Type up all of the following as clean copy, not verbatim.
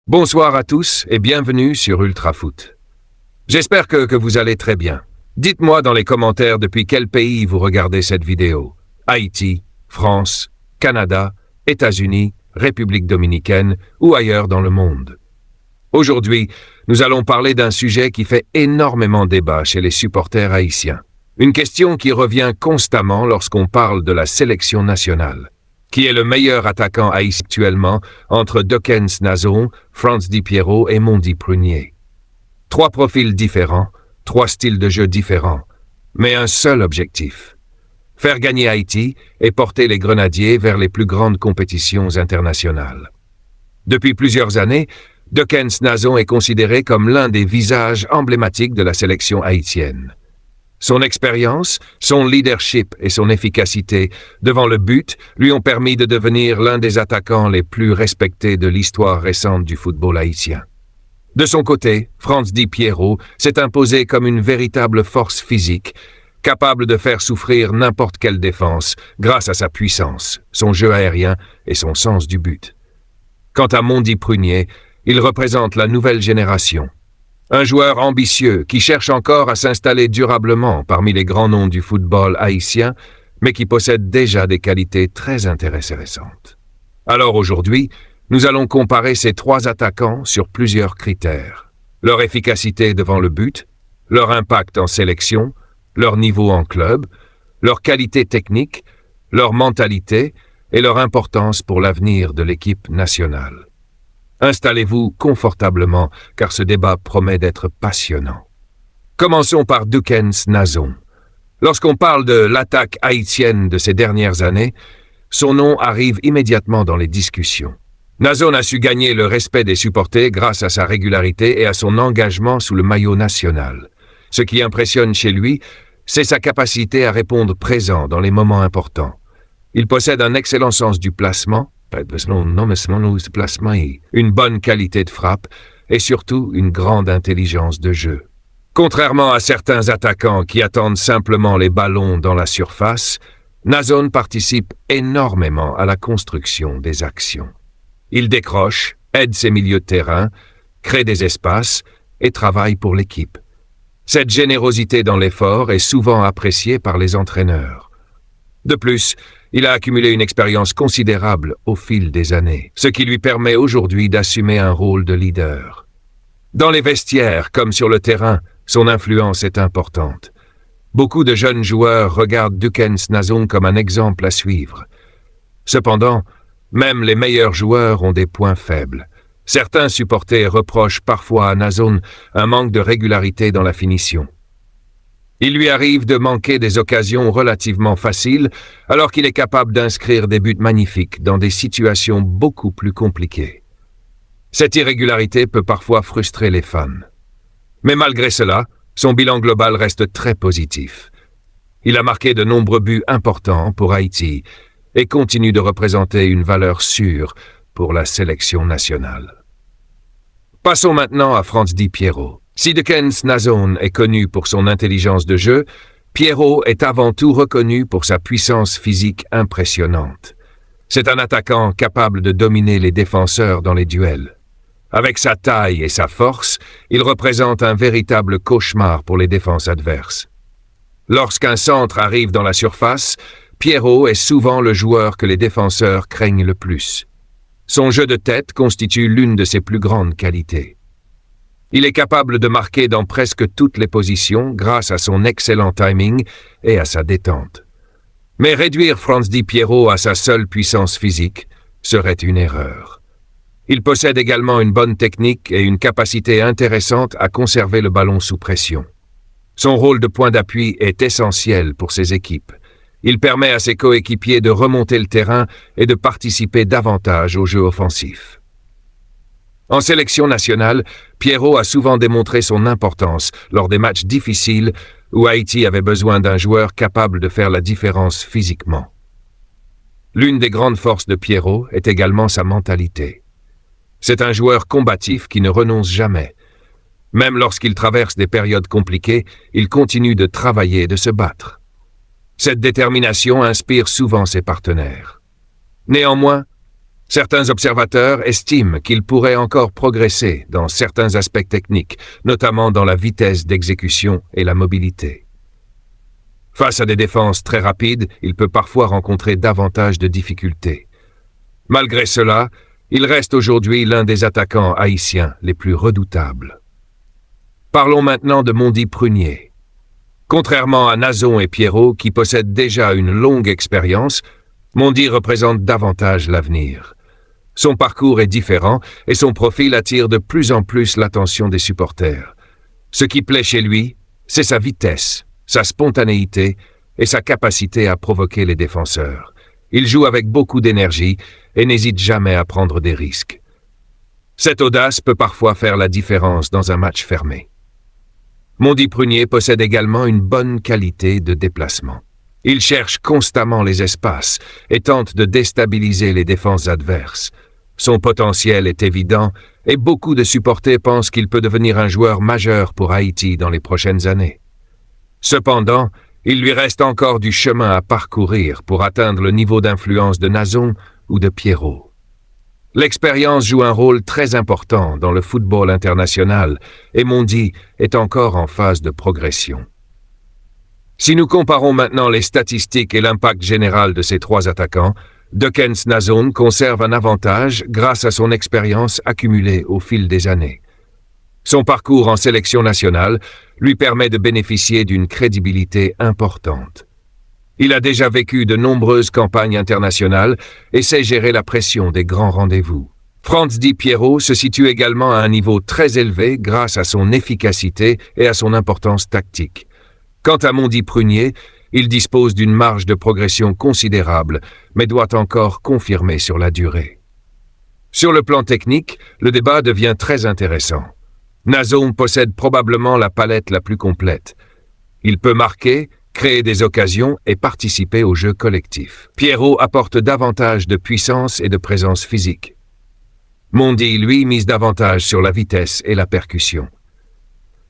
Bonsoir à tous et bienvenue sur Ultrafoot. J'espère que vous allez très bien. Dites-moi dans les commentaires depuis quel pays vous regardez cette vidéo. Haïti, France, Canada, États-Unis, République dominicaine ou ailleurs dans le monde. Aujourd'hui, nous allons parler d'un sujet qui fait énormément débat chez les supporters haïtiens. Une question qui revient constamment lorsqu'on parle de la sélection nationale. Qui est le meilleur attaquant haïtien actuellement entre Dokens Nazon, Franz Di Piero et Mondi Prunier. Trois profils différents, trois styles de jeu différents, mais un seul objectif. Faire gagner Haïti et porter les Grenadiers vers les plus grandes compétitions internationales. Depuis plusieurs années, Dokens Nazon est considéré comme l'un des visages emblématiques de la sélection haïtienne. Son expérience, son leadership et son efficacité devant le but lui ont permis de devenir l'un des attaquants les plus respectés de l'histoire récente du football haïtien. De son côté, Franz Di Piero s'est imposé comme une véritable force physique, capable de faire souffrir n'importe quelle défense grâce à sa puissance, son jeu aérien et son sens du but. Quant à Mondi Prunier, il représente la nouvelle génération. Un joueur ambitieux qui cherche encore à s'installer durablement parmi les grands noms du football haïtien, mais qui possède déjà des qualités très intéressantes. Alors aujourd'hui, nous allons comparer ces trois attaquants sur plusieurs critères. Leur efficacité devant le but, leur impact en sélection, leur niveau en club, leur qualité technique, leur mentalité et leur importance pour l'avenir de l'équipe nationale. Installez-vous confortablement, car ce débat promet d'être passionnant. Commençons par Dokens Nazon. Lorsqu'on parle de l'attaque haïtienne de ces dernières années, son nom arrive immédiatement dans les discussions. Nazon a su gagner le respect des supporters grâce à sa régularité et à son engagement sous le maillot national. Ce qui impressionne chez lui, c'est sa capacité à répondre présent dans les moments importants. Il possède un excellent sens du placement, une bonne qualité de frappe et surtout une grande intelligence de jeu. Contrairement à certains attaquants qui attendent simplement les ballons dans la surface, Nazon participe énormément à la construction des actions. Il décroche, aide ses milieux de terrain, crée des espaces et travaille pour l'équipe. Cette générosité dans l'effort est souvent appréciée par les entraîneurs. De plus, il a accumulé une expérience considérable au fil des années, ce qui lui permet aujourd'hui d'assumer un rôle de leader. Dans les vestiaires comme sur le terrain, son influence est importante. Beaucoup de jeunes joueurs regardent Dokens Nazon comme un exemple à suivre. Cependant, même les meilleurs joueurs ont des points faibles. Certains supporters reprochent parfois à Nazon un manque de régularité dans la finition. Il lui arrive de manquer des occasions relativement faciles, alors qu'il est capable d'inscrire des buts magnifiques dans des situations beaucoup plus compliquées. Cette irrégularité peut parfois frustrer les fans. Mais malgré cela, son bilan global reste très positif. Il a marqué de nombreux buts importants pour Haïti et continue de représenter une valeur sûre pour la sélection nationale. Passons maintenant à Franz Di Piero. Si Dokens Nazon est connu pour son intelligence de jeu, Piero est avant tout reconnu pour sa puissance physique impressionnante. C'est un attaquant capable de dominer les défenseurs dans les duels. Avec sa taille et sa force, il représente un véritable cauchemar pour les défenses adverses. Lorsqu'un centre arrive dans la surface, Piero est souvent le joueur que les défenseurs craignent le plus. Son jeu de tête constitue l'une de ses plus grandes qualités. Il est capable de marquer dans presque toutes les positions grâce à son excellent timing et à sa détente. Mais réduire Franz Di Piero à sa seule puissance physique serait une erreur. Il possède également une bonne technique et une capacité intéressante à conserver le ballon sous pression. Son rôle de point d'appui est essentiel pour ses équipes. Il permet à ses coéquipiers de remonter le terrain et de participer davantage au jeu offensif. En sélection nationale, Piero a souvent démontré son importance lors des matchs difficiles où Haïti avait besoin d'un joueur capable de faire la différence physiquement. L'une des grandes forces de Piero est également sa mentalité. C'est un joueur combatif qui ne renonce jamais. Même lorsqu'il traverse des périodes compliquées, il continue de travailler et de se battre. Cette détermination inspire souvent ses partenaires. Néanmoins, Certains observateurs estiment qu'il pourrait encore progresser dans certains aspects techniques, notamment dans la vitesse d'exécution et la mobilité. Face à des défenses très rapides, il peut parfois rencontrer davantage de difficultés. Malgré cela, il reste aujourd'hui l'un des attaquants haïtiens les plus redoutables. Parlons maintenant de Mondi Prunier. Contrairement à Nazon et Pierrot, qui possèdent déjà une longue expérience, Mondi représente davantage l'avenir. Son parcours est différent et son profil attire de plus en plus l'attention des supporters. Ce qui plaît chez lui, c'est sa vitesse, sa spontanéité et sa capacité à provoquer les défenseurs. Il joue avec beaucoup d'énergie et n'hésite jamais à prendre des risques. Cette audace peut parfois faire la différence dans un match fermé. Mondi Prunier possède également une bonne qualité de déplacement. Il cherche constamment les espaces et tente de déstabiliser les défenses adverses. Son potentiel est évident et beaucoup de supporters pensent qu'il peut devenir un joueur majeur pour Haïti dans les prochaines années. Cependant, il lui reste encore du chemin à parcourir pour atteindre le niveau d'influence de Nazon ou de Pierrot. L'expérience joue un rôle très important dans le football international et Mondi est encore en phase de progression. Si nous comparons maintenant les statistiques et l'impact général de ces trois attaquants, Dekens Nazon conserve un avantage grâce à son expérience accumulée au fil des années. Son parcours en sélection nationale lui permet de bénéficier d'une crédibilité importante. Il a déjà vécu de nombreuses campagnes internationales et sait gérer la pression des grands rendez-vous. Franz Di Piero se situe également à un niveau très élevé grâce à son efficacité et à son importance tactique. Quant à Mondi Prunier, il dispose d'une marge de progression considérable, mais doit encore confirmer sur la durée. Sur le plan technique, le débat devient très intéressant. Nazon possède probablement la palette la plus complète. Il peut marquer, créer des occasions et participer au jeu collectif. Pierrot apporte davantage de puissance et de présence physique. Mondi, lui, mise davantage sur la vitesse et la percussion.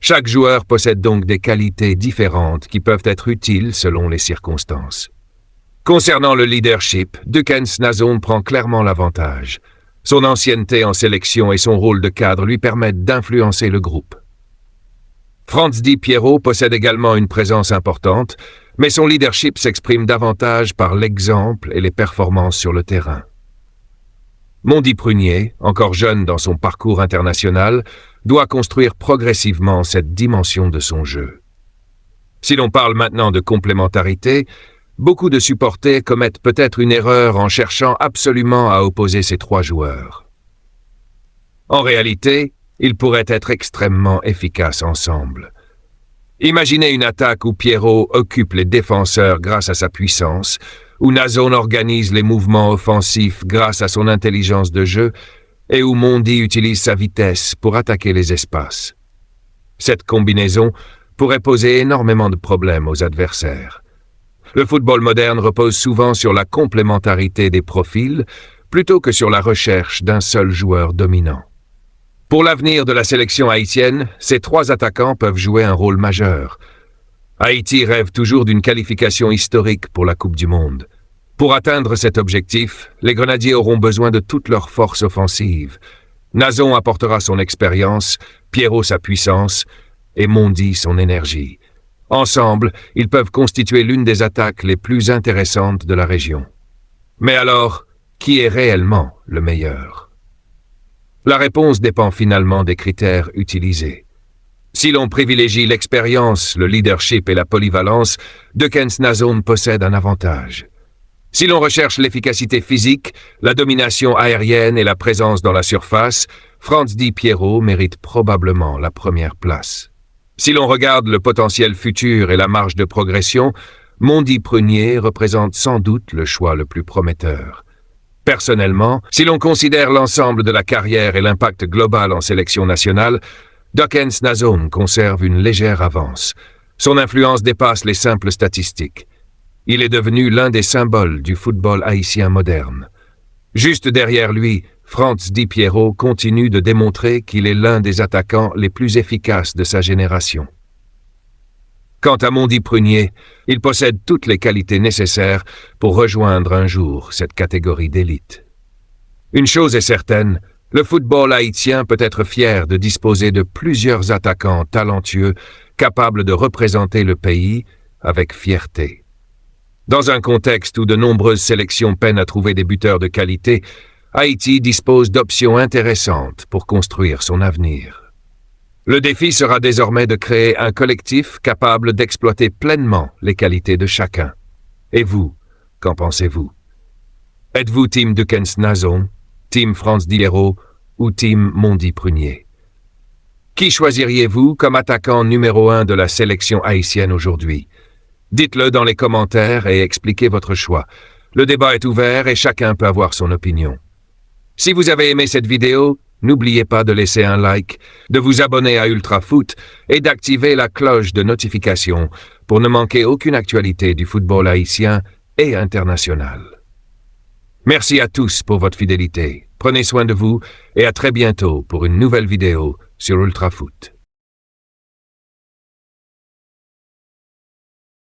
Chaque joueur possède donc des qualités différentes qui peuvent être utiles selon les circonstances. Concernant le leadership, Dekens Nazon prend clairement l'avantage. Son ancienneté en sélection et son rôle de cadre lui permettent d'influencer le groupe. Franz Di Piero possède également une présence importante, mais son leadership s'exprime davantage par l'exemple et les performances sur le terrain. Mondi Prunier, encore jeune dans son parcours international, doit construire progressivement cette dimension de son jeu. Si l'on parle maintenant de complémentarité, beaucoup de supporters commettent peut-être une erreur en cherchant absolument à opposer ces trois joueurs. En réalité, ils pourraient être extrêmement efficaces ensemble. Imaginez une attaque où Pierrot occupe les défenseurs grâce à sa puissance, où Nazon organise les mouvements offensifs grâce à son intelligence de jeu, et où Mondi utilise sa vitesse pour attaquer les espaces. Cette combinaison pourrait poser énormément de problèmes aux adversaires. Le football moderne repose souvent sur la complémentarité des profils plutôt que sur la recherche d'un seul joueur dominant. Pour l'avenir de la sélection haïtienne, ces trois attaquants peuvent jouer un rôle majeur. Haïti rêve toujours d'une qualification historique pour la Coupe du Monde. Pour atteindre cet objectif, les Grenadiers auront besoin de toute leur force offensive. Nazon apportera son expérience, Pierrot sa puissance et Mondi son énergie. Ensemble, ils peuvent constituer l'une des attaques les plus intéressantes de la région. Mais alors, qui est réellement le meilleur? La réponse dépend finalement des critères utilisés. Si l'on privilégie l'expérience, le leadership et la polyvalence, Dekens Nazon possède un avantage. Si l'on recherche l'efficacité physique, la domination aérienne et la présence dans la surface, Franz Di Piero mérite probablement la première place. Si l'on regarde le potentiel futur et la marge de progression, Mondi Prunier représente sans doute le choix le plus prometteur. Personnellement, si l'on considère l'ensemble de la carrière et l'impact global en sélection nationale, Dekens Nazon conserve une légère avance. Son influence dépasse les simples statistiques. Il est devenu l'un des symboles du football haïtien moderne. Juste derrière lui, Franz Di Piero continue de démontrer qu'il est l'un des attaquants les plus efficaces de sa génération. Quant à Mondi Prunier, il possède toutes les qualités nécessaires pour rejoindre un jour cette catégorie d'élite. Une chose est certaine, le football haïtien peut être fier de disposer de plusieurs attaquants talentueux capables de représenter le pays avec fierté. Dans un contexte où de nombreuses sélections peinent à trouver des buteurs de qualité, Haïti dispose d'options intéressantes pour construire son avenir. Le défi sera désormais de créer un collectif capable d'exploiter pleinement les qualités de chacun. Et vous, qu'en pensez-vous? Êtes-vous team Dukens Nazon, team Franz Dillero ou team Mondi Prunier? Qui choisiriez-vous comme attaquant numéro 1 de la sélection haïtienne aujourd'hui? Dites-le dans les commentaires et expliquez votre choix. Le débat est ouvert et chacun peut avoir son opinion. Si vous avez aimé cette vidéo, n'oubliez pas de laisser un like, de vous abonner à Ultrafoot et d'activer la cloche de notification pour ne manquer aucune actualité du football haïtien et international. Merci à tous pour votre fidélité. Prenez soin de vous et à très bientôt pour une nouvelle vidéo sur Ultrafoot.